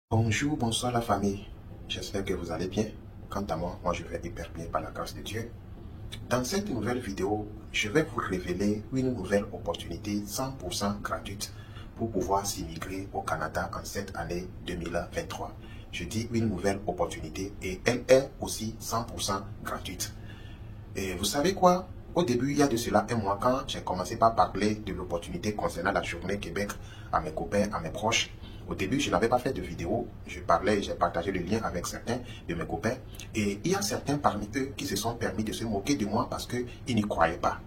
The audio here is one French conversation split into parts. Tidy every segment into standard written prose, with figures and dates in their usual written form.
Bonjour, bonsoir la famille. J'espère que vous allez bien. Quant à moi, je vais hyper bien par la grâce de Dieu. Dans cette nouvelle vidéo, je vais vous révéler une nouvelle opportunité 100% gratuite pour pouvoir s'immigrer au Canada en cette année 2023. Je dis une nouvelle opportunité et elle est aussi 100% gratuite. Et vous savez quoi? Au début, il y a de cela un mois, quand j'ai commencé par parler de l'opportunité concernant la journée Québec à mes copains, à mes proches, au début, je n'avais pas fait de vidéo. Je parlais, j'ai partagé le lien avec certains de mes copains. Et il y a certains parmi eux qui se sont permis de se moquer de moi parce qu'ils n'y croyaient pas.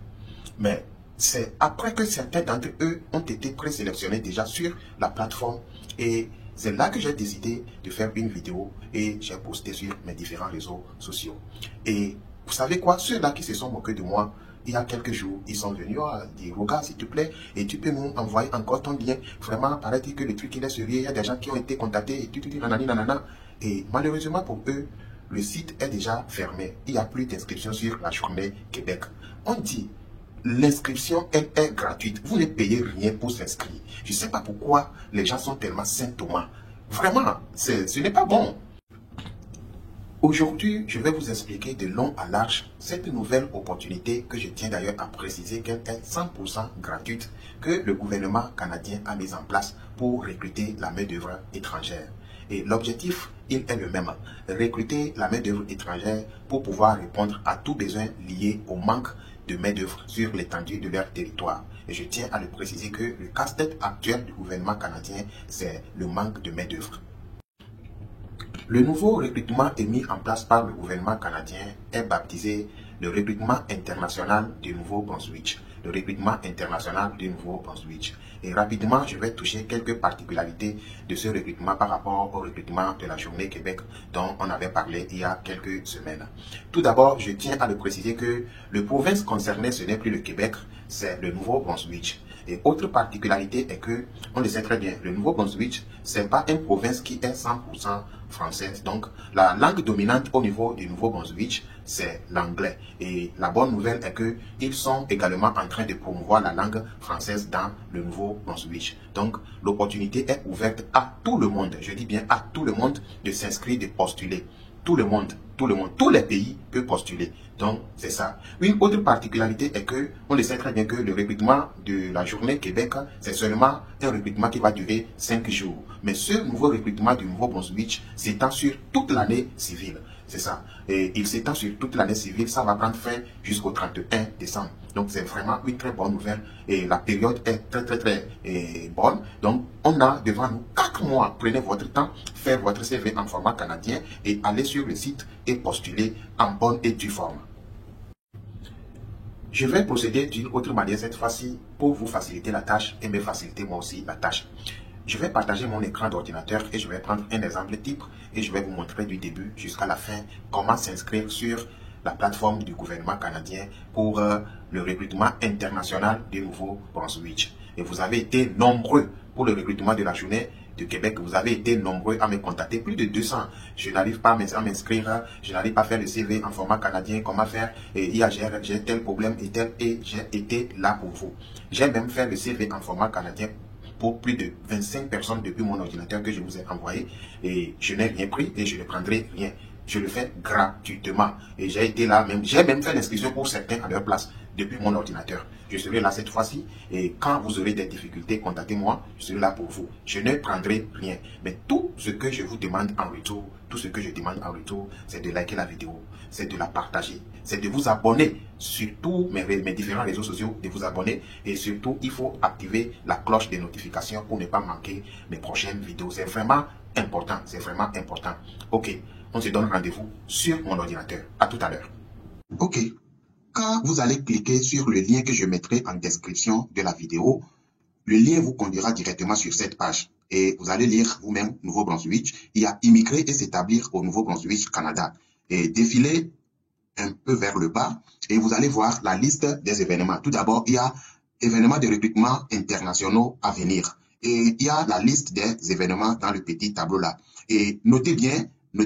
Mais c'est après que certains d'entre eux ont été présélectionnés déjà sur la plateforme. Et c'est là que j'ai décidé de faire une vidéo et j'ai posté sur mes différents réseaux sociaux. Et vous savez quoi? Ceux-là qui se sont moqués de moi, il y a quelques jours, ils sont venus dire, regarde s'il te plaît, et tu peux nous envoyer encore ton lien. Vraiment, paraît-il que le truc il est sérieux, il y a des gens qui ont été contactés, et nanani, nanana. Et malheureusement pour eux, le site est déjà fermé. Il n'y a plus d'inscription sur la journée Québec. On dit, l'inscription, elle est gratuite. Vous ne payez rien pour s'inscrire. Je ne sais pas pourquoi les gens sont tellement Saint-Thomas. Vraiment, ce n'est pas bon. Aujourd'hui, je vais vous expliquer de long à large cette nouvelle opportunité que je tiens d'ailleurs à préciser qu'elle est 100% gratuite que le gouvernement canadien a mise en place pour recruter la main-d'œuvre étrangère. Et l'objectif, il est le même, recruter la main-d'œuvre étrangère pour pouvoir répondre à tous besoins liés au manque de main-d'œuvre sur l'étendue de leur territoire. Et je tiens à le préciser que le casse-tête actuel du gouvernement canadien, c'est le manque de main-d'œuvre. Le nouveau recrutement mis en place par le gouvernement canadien est baptisé le recrutement international du Nouveau-Brunswick. Le recrutement international du Nouveau-Brunswick. Et rapidement, je vais toucher quelques particularités de ce recrutement par rapport au recrutement de la Journée Québec dont on avait parlé il y a quelques semaines. Tout d'abord, je tiens à le préciser que le province concernée, ce n'est plus le Québec, c'est le Nouveau-Brunswick. Et autre particularité est que, on le sait très bien, le Nouveau-Brunswick, ce n'est pas une province qui est 100% française. Donc, la langue dominante au niveau du Nouveau-Brunswick, c'est l'anglais. Et la bonne nouvelle est qu'ils sont également en train de promouvoir la langue française dans le Nouveau-Brunswick. Donc, l'opportunité est ouverte à tout le monde, je dis bien à tout le monde, de s'inscrire, de postuler. Tout le monde, tous les pays peuvent postuler. Donc, c'est ça. Une autre particularité est que, on le sait très bien que le recrutement de la journée Québec, c'est seulement un recrutement qui va durer 5 jours. Mais ce nouveau recrutement du Nouveau-Brunswick s'étend sur toute l'année civile. C'est ça. Et il s'étend sur toute l'année civile. Ça va prendre fin jusqu'au 31 décembre. Donc, c'est vraiment une très bonne nouvelle. Et la période est très bonne. Donc, on a devant nous 4 mois. Prenez votre temps, faites votre CV en format canadien et allez sur le site et postuler en bonne et due forme. Je vais procéder d'une autre manière cette fois-ci pour vous faciliter la tâche et me faciliter moi aussi la tâche. Je vais partager mon écran d'ordinateur et je vais prendre un exemple type et je vais vous montrer du début jusqu'à la fin comment s'inscrire sur la plateforme du gouvernement canadien pour le recrutement international du Nouveau-Brunswick. Et vous avez été nombreux pour le recrutement de la journée de Québec. Vous avez été nombreux à me contacter, plus de 200. Je n'arrive pas à m'inscrire, je n'arrive pas à faire le CV en format canadien, comment faire, et j'ai tel problème et tel, et j'ai été là pour vous. J'ai même fait le CV en format canadien pour plus de 25 personnes depuis mon ordinateur que je vous ai envoyé et je n'ai rien pris et je ne prendrai rien. Je le fais gratuitement et j'ai été là même, j'ai même fait l'inscription pour certains à leur place depuis mon ordinateur. Je serai là cette fois-ci et quand vous aurez des difficultés, contactez-moi, je serai là pour vous. Je ne prendrai rien. Mais tout ce que je vous demande en retour, c'est de liker la vidéo, c'est de la partager, c'est de vous abonner sur tous mes différents réseaux sociaux, de vous abonner et surtout, il faut activer la cloche des notifications pour ne pas manquer mes prochaines vidéos. C'est vraiment important, c'est vraiment important. Ok, on se donne rendez-vous sur mon ordinateur. À tout à l'heure. Ok. Quand vous allez cliquer sur le lien que je mettrai en description de la vidéo, le lien vous conduira directement sur cette page. Et vous allez lire vous-même Nouveau-Brunswick. Il y a immigrer et s'établir au Nouveau-Brunswick, Canada. Et défiler un peu vers le bas et vous allez voir la liste des événements. Tout d'abord, il y a événements de recrutement internationaux à venir. Et il y a la liste des événements dans le petit tableau là. Et notez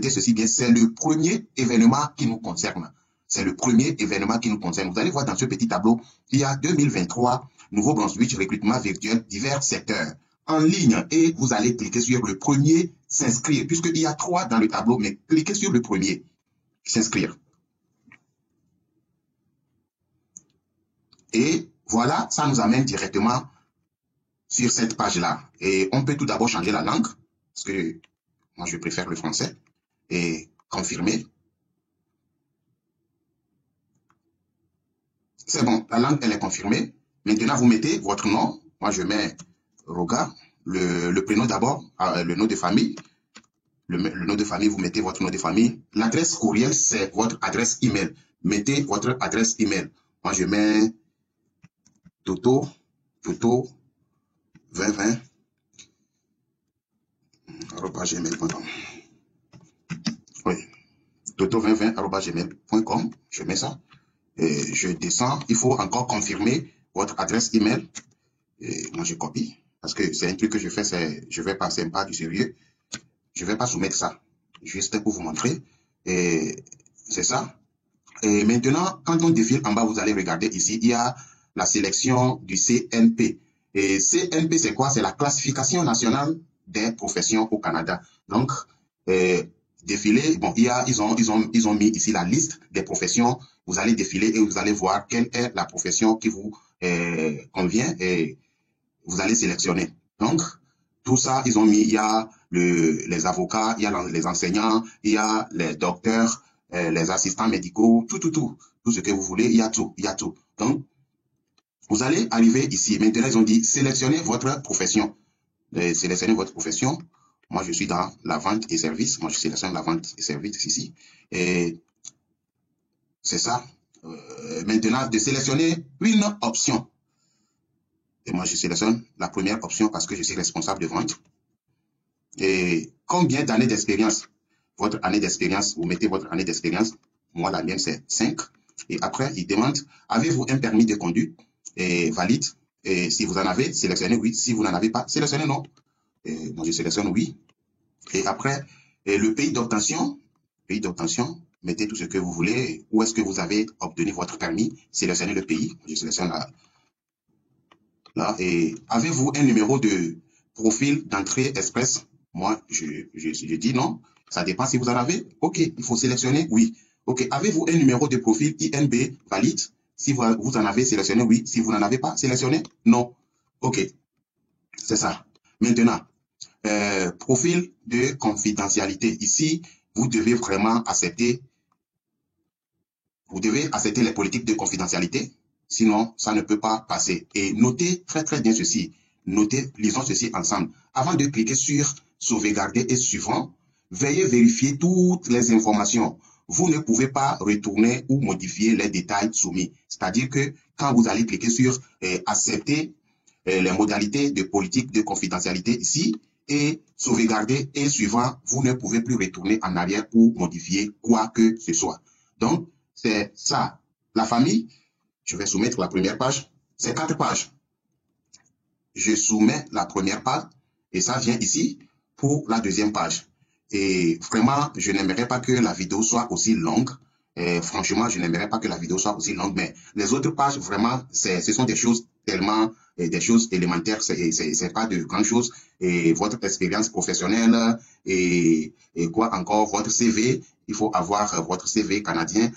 ceci bien, c'est le premier événement qui nous concerne. C'est le premier événement qui nous concerne. Vous allez voir dans ce petit tableau, il y a 2023, Nouveau-Brunswick, recrutement virtuel, divers secteurs. en ligne et vous allez cliquer sur le premier, s'inscrire, puisqu'il y a 3 dans le tableau, mais cliquez sur le premier, s'inscrire. Et voilà, ça nous amène directement sur cette page-là. Et on peut tout d'abord changer la langue, parce que moi je préfère le français, et confirmer. C'est bon, la langue elle est confirmée. Maintenant vous mettez votre nom. Moi je mets Roga, le prénom d'abord, le nom de famille. Le nom de famille, vous mettez votre nom de famille. L'adresse courriel, c'est votre adresse email. Mettez votre adresse email. Moi je mets Toto 2020 @gmail.com. Oui, toto2020 @gmail.com. Je mets ça. Et je descends. Il faut encore confirmer votre adresse email. Et moi, je copie. Parce que c'est un truc que je fais, je vais pas, c'est pas du sérieux. Je vais pas soumettre ça. Juste pour vous montrer. Et c'est ça. Et maintenant, quand on défile en bas, vous allez regarder ici, il y a la sélection du CNP. Et CNP, c'est quoi? C'est la classification nationale des professions au Canada. Donc, défiler, bon, ils ont mis ici la liste des professions. Vous allez défiler et vous allez voir quelle est la profession qui vous convient et vous allez sélectionner. Donc, tout ça, ils ont mis, il y a les avocats, il y a les enseignants, il y a les docteurs, les assistants médicaux, tout ce que vous voulez, il y a tout. Donc, vous allez arriver ici. Maintenant, ils ont dit, sélectionnez votre profession. Sélectionnez votre profession. Moi, je suis dans la vente et services. Moi, je sélectionne la vente et services ici. Et c'est ça. Maintenant, de sélectionner une option. Et moi, je sélectionne la première option parce que je suis responsable de vente. Et combien d'années d'expérience? Votre année d'expérience, vous mettez votre année d'expérience. Moi, la mienne, c'est 5. Et après, il demande, avez-vous un permis de conduite valide? Et si vous en avez, sélectionnez oui. Si vous n'en avez pas, sélectionnez non. Et moi, je sélectionne oui. Et après, le pays d'obtention, mettez tout ce que vous voulez. Où est-ce que vous avez obtenu votre permis? Sélectionnez le pays. Je sélectionne là. Et avez-vous un numéro de profil d'entrée express? Moi, je dis non. Ça dépend si vous en avez. OK, il faut sélectionner oui. OK, avez-vous un numéro de profil INB valide? Si vous en avez, sélectionnez oui. Si vous n'en avez pas, sélectionnez non. OK, c'est ça. Maintenant, profil de confidentialité. Ici, vous devez vraiment accepter. Vous devez accepter les politiques de confidentialité. Sinon, ça ne peut pas passer. Et notez très très bien ceci. Notez, lisons ceci ensemble. Avant de cliquer sur sauvegarder et suivant, veuillez vérifier toutes les informations. Vous ne pouvez pas retourner ou modifier les détails soumis. C'est-à-dire que quand vous allez cliquer sur accepter les modalités de politique de confidentialité ici et sauvegarder et suivant, vous ne pouvez plus retourner en arrière ou modifier quoi que ce soit. Donc, c'est ça. La famille, je vais soumettre la première page. C'est 4 pages. Je soumets la première page et ça vient ici pour la deuxième page. Et vraiment, je n'aimerais pas que la vidéo soit aussi longue. Et franchement, je n'aimerais pas que la vidéo soit aussi longue, mais les autres pages, vraiment, ce sont des choses tellement, des choses élémentaires, c'est pas de grandes choses. Et votre expérience professionnelle et quoi encore, votre CV, il faut avoir votre CV canadien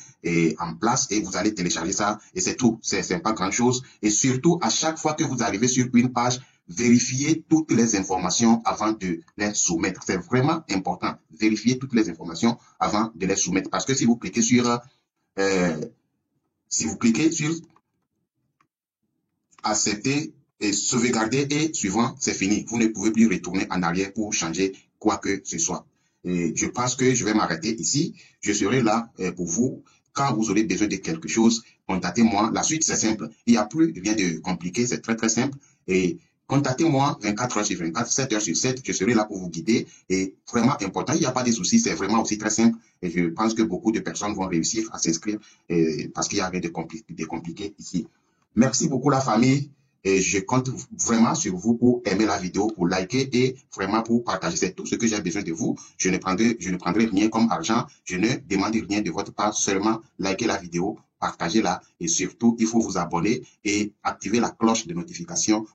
en place et vous allez télécharger ça et c'est tout. C'est pas grand chose. Et surtout, à chaque fois que vous arrivez sur une page, vérifiez toutes les informations avant de les soumettre. C'est vraiment important. Vérifiez toutes les informations avant de les soumettre. Parce que si vous cliquez sur accepter et sauvegarder et suivant, c'est fini. Vous ne pouvez plus retourner en arrière pour changer quoi que ce soit. Et je pense que je vais m'arrêter ici. Je serai là pour vous. Quand vous aurez besoin de quelque chose, contactez-moi. La suite, c'est simple. Il n'y a plus rien de compliqué. C'est très, très simple. Et contactez-moi 24 heures sur 24, 7 heures sur 7. Je serai là pour vous guider. Et vraiment important, il n'y a pas de soucis. C'est vraiment aussi très simple. Et je pense que beaucoup de personnes vont réussir à s'inscrire parce qu'il n'y a rien de compliqué ici. Merci beaucoup la famille. Et je compte vraiment sur vous pour aimer la vidéo, pour liker et vraiment pour partager. C'est tout ce que j'ai besoin de vous. Je ne prendrai rien comme argent. Je ne demande rien de votre part. Seulement likez la vidéo, partagez-la et surtout, il faut vous abonner et activer la cloche de notification